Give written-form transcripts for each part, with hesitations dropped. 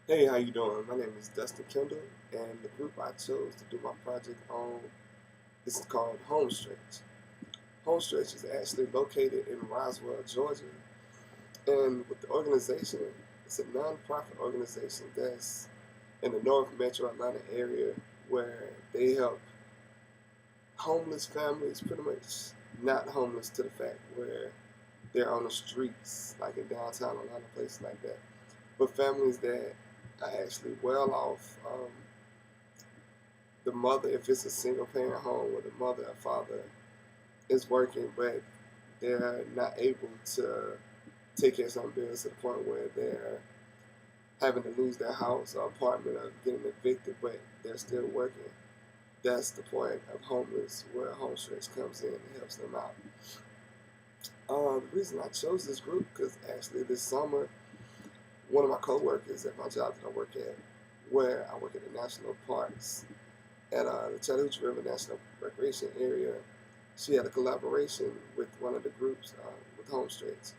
Hey, how you doing? My name is Dustin Kendall, and the group I chose to do my project on is called Homestretch. Homestretch is actually located in Roswell, Georgia, and with the organization, it's a nonprofit organization that's in the North Metro Atlanta area where they help homeless families, pretty much not homeless to the fact where they're on the streets, like in downtown Atlanta, places like that, but families that are actually well off. The mother, if it's a single parent home where the mother or father is working, but they're not able to take care of some bills to the point where they're having to lose their house or apartment or getting evicted, but they're still working. That's the point of homeless, where Homestretch comes in and helps them out. The reason I chose this group because actually this summer, one of my coworkers at my job that I work at, where I work at the national parks at the Chattahoochee River National Recreation Area, she had a collaboration with one of the groups with Homestretch,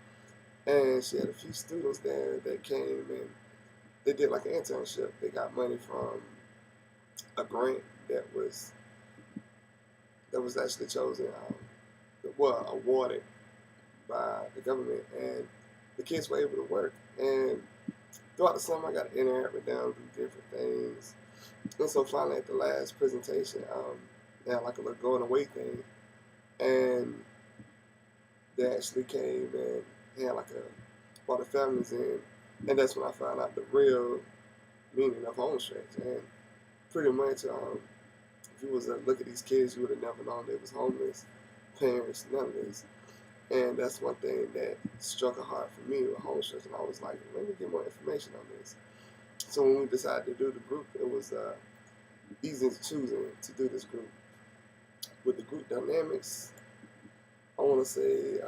and she had a few students there that came and they did like an internship. They got money from a grant that was actually chosen, well, awarded by the government, and the kids were able to work. And throughout the summer, I got to interact with them, do different things. And so finally, at the last presentation, they had like a little going away thing, and they actually came and had like brought the families in, and that's when I found out the real meaning of homestretch. And pretty much, if you was to look at these kids, you would have never known they was homeless, parents, none of this. And that's one thing that struck a heart for me with homestretch, and I was like, let me get more information on this. So when we decided to do the group, it was easy choosing to do this group. With the group dynamics, I want to say,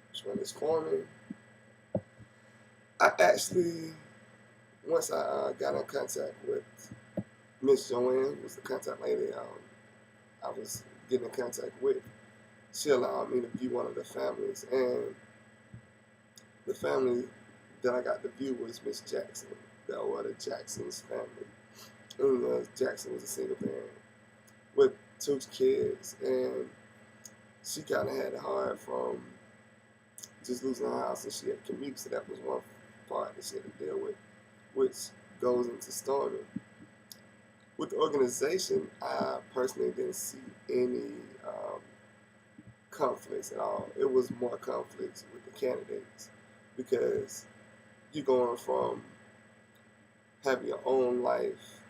which one is forming. I actually, once I got in contact with Miss Joanne, who was the contact lady I was getting in contact with, she allowed me to view one of the families. And the family that I got to view was Miss Jackson, the Jackson's family. And Jackson was a single parent with two kids, and she kind of had it hard from just losing her house, and she had to commute, so that was one part that she had to deal with, which goes into storming. With the organization, I personally didn't see any um, conflicts at all. It was more conflicts with the candidates because you're going from having your own life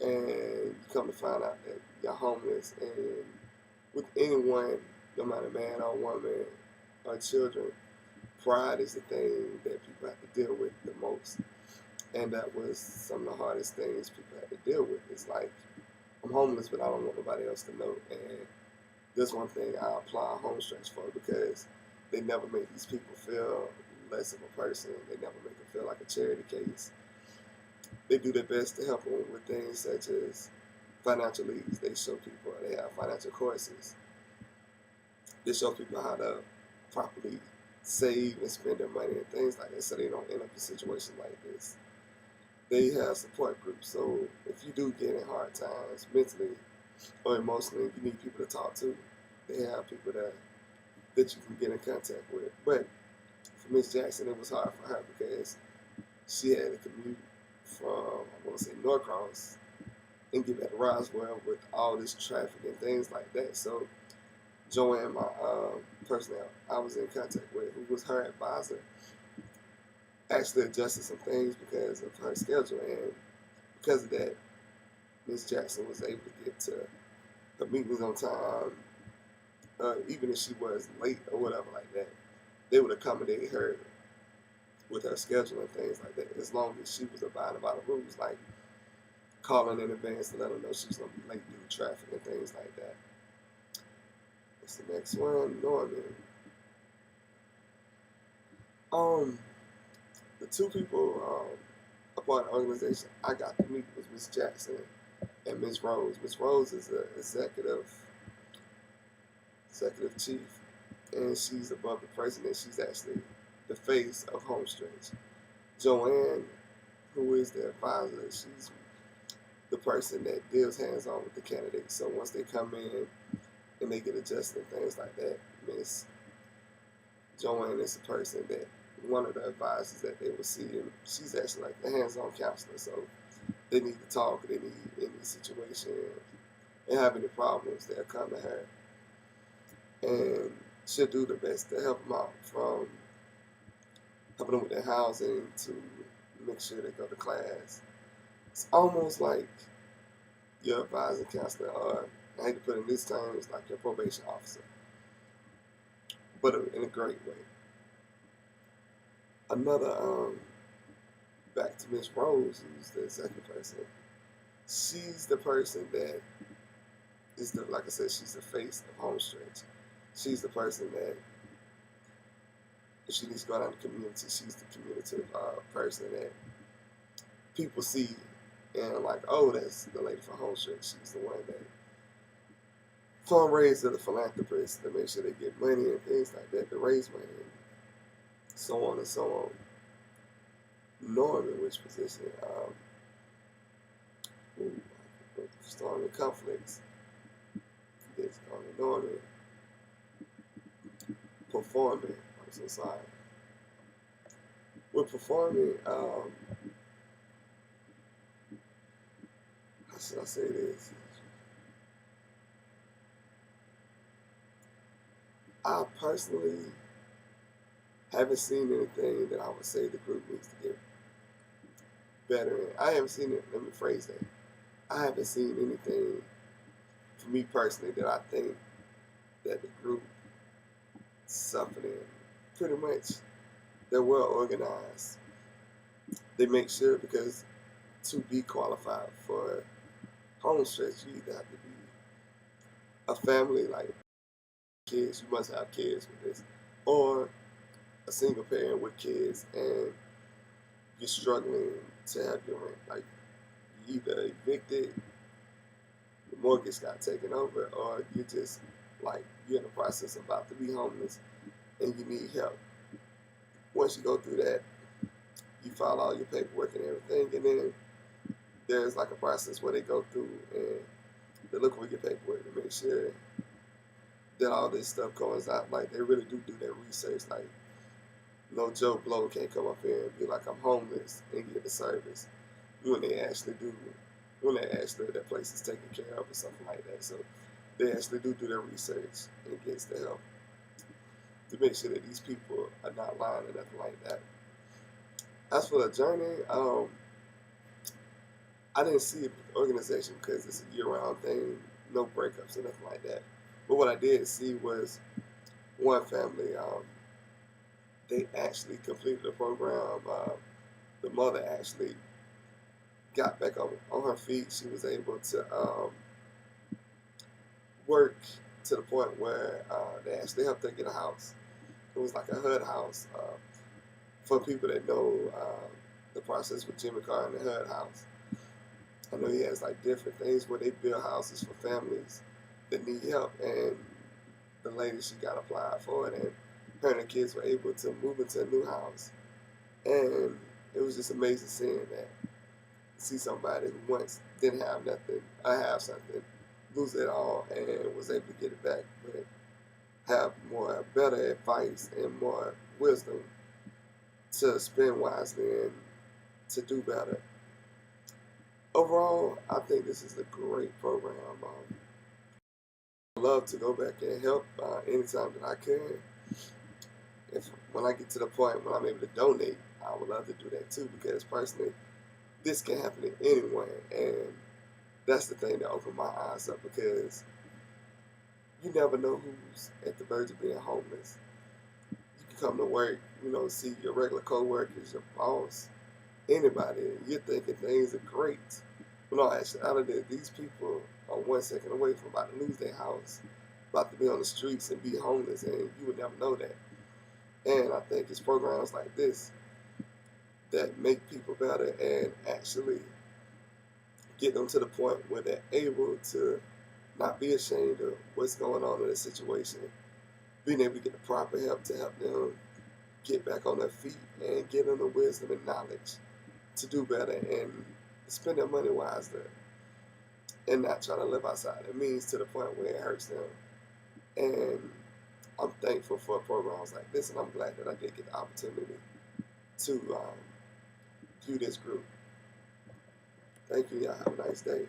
and you come to find out that you're homeless. And with anyone, no matter man or woman or children, pride is the thing that people have to deal with the most. And that was some of the hardest things people had to deal with. It's like, I'm homeless, but I don't want nobody else to know. And this one thing I apply Homestretch for, because they never make these people feel less of a person. They never make them feel like a charity case. They do their best to help them with things such as financial leads. They show people, they have financial courses. They show people how to properly save and spend their money and things like that, so they don't end up in situations like this. They have support groups, so if you do get in hard times mentally or emotionally, you need people to talk to. They have people that you can get in contact with. But for Miss Jackson, it was hard for her because she had to commute from, I want to say, Norcross and get back to Roswell with all this traffic and things like that. So Joanne, my person that I was in contact with, who was her advisor, actually adjusted some things because of her schedule, and because of that, Miss Jackson was able to get to her meetings on time, even if she was late or whatever like that. They would accommodate her with her schedule and things like that, as long as she was abiding by the rules, like calling in advance to let her know she was going to be late due to traffic and things like that. What's the next one? Norman. Um, the two people a part of the organization I got to meet was Miss Jackson and Miss Rose. Miss Rose is an executive chief, and she's above the president. She's actually the face of Homestretch. Joanne, who is the advisor. She's the person that deals hands-on with the candidates. So once they come in and they get adjusted and things like that, Miss Joanne is the person that one of the advisors that they will see, and she's actually like the hands-on counselor. So they need to talk, they need any situation, and have any problems, they'll come to her, and she'll do the best to help them out, from helping them with their housing to make sure they go to class. It's almost like your advisor counselor, or I hate to put it in this terms, like your probation officer, but in a great way. Another, back to Miss Rose, who's the second person. She's the person that is the, like I said, she's the face of Homestretch. She's the person that, if she needs to go out in the community, she's the communicative person that people see and like, oh, that's the lady from Homestretch. She's the one that fundraises the philanthropists to make sure they get money and things like that, to raise money, and so on and so on. Norman, which position? Storming conflicts. Yes, Norman. Performing. I'm so sorry. With performing, how should I say this? I personally haven't seen anything that I would say the group needs to get better in. I haven't seen it, let me phrase that. I haven't seen anything, for me personally, that I think that the group suffered in. Pretty much, they're well organized. They make sure, because to be qualified for Homestretch, you either have to be a family, like kids, you must have kids with this, or a single parent with kids, and you're struggling to have your rent. Like, you either evicted, the mortgage got taken over, or you're just like, you're in the process of about to be homeless and you need help. Once you go through that, you file all your paperwork and everything, and then there's like a process where they go through and they look over your paperwork to make sure that all this stuff goes out. Like, they really do their research. Like, no Joe Blow can't come up here and be like, I'm homeless, and get the service when they actually do, that place is taken care of or something like that. So they actually do their research and gets the help to make sure that these people are not lying or nothing like that. As for the journey, I didn't see it with the organization because it's a year-round thing, no breakups or nothing like that. But what I did see was one family, they actually completed the program. The mother actually got back on her feet. She was able to work to the point where they actually helped her get a house. It was like a HUD house. For people that know the process with Jimmy Carr and the HUD house, I know he has like different things where they build houses for families that need help, and the lady, she got applied for it, and her and her kids were able to move into a new house. And it was just amazing seeing that. See somebody who once didn't have nothing, I have something, lose it all, and was able to get it back, but have more, better advice and more wisdom to spend wisely and to do better. Overall, I think this is a great program. I love to go back and help anytime that I can. When I get to the point when I'm able to donate, I would love to do that too, because personally, this can happen to anyone, and that's the thing that opened my eyes up, because you never know who's at the verge of being homeless. You can come to work, see your regular co-workers, your boss, anybody, and you're thinking things are great. But no, actually, these people are 1 second away from about to lose their house, about to be on the streets and be homeless, and you would never know that. And I think it's programs like this that make people better and actually get them to the point where they're able to not be ashamed of what's going on in their situation, being able to get the proper help to help them get back on their feet and get them the wisdom and knowledge to do better and spend their money wisely and not try to live outside their means to the point where it hurts them. And I'm thankful for programs like this, and I'm glad that I did get the opportunity to do this group. Thank you. Y'all have a nice day.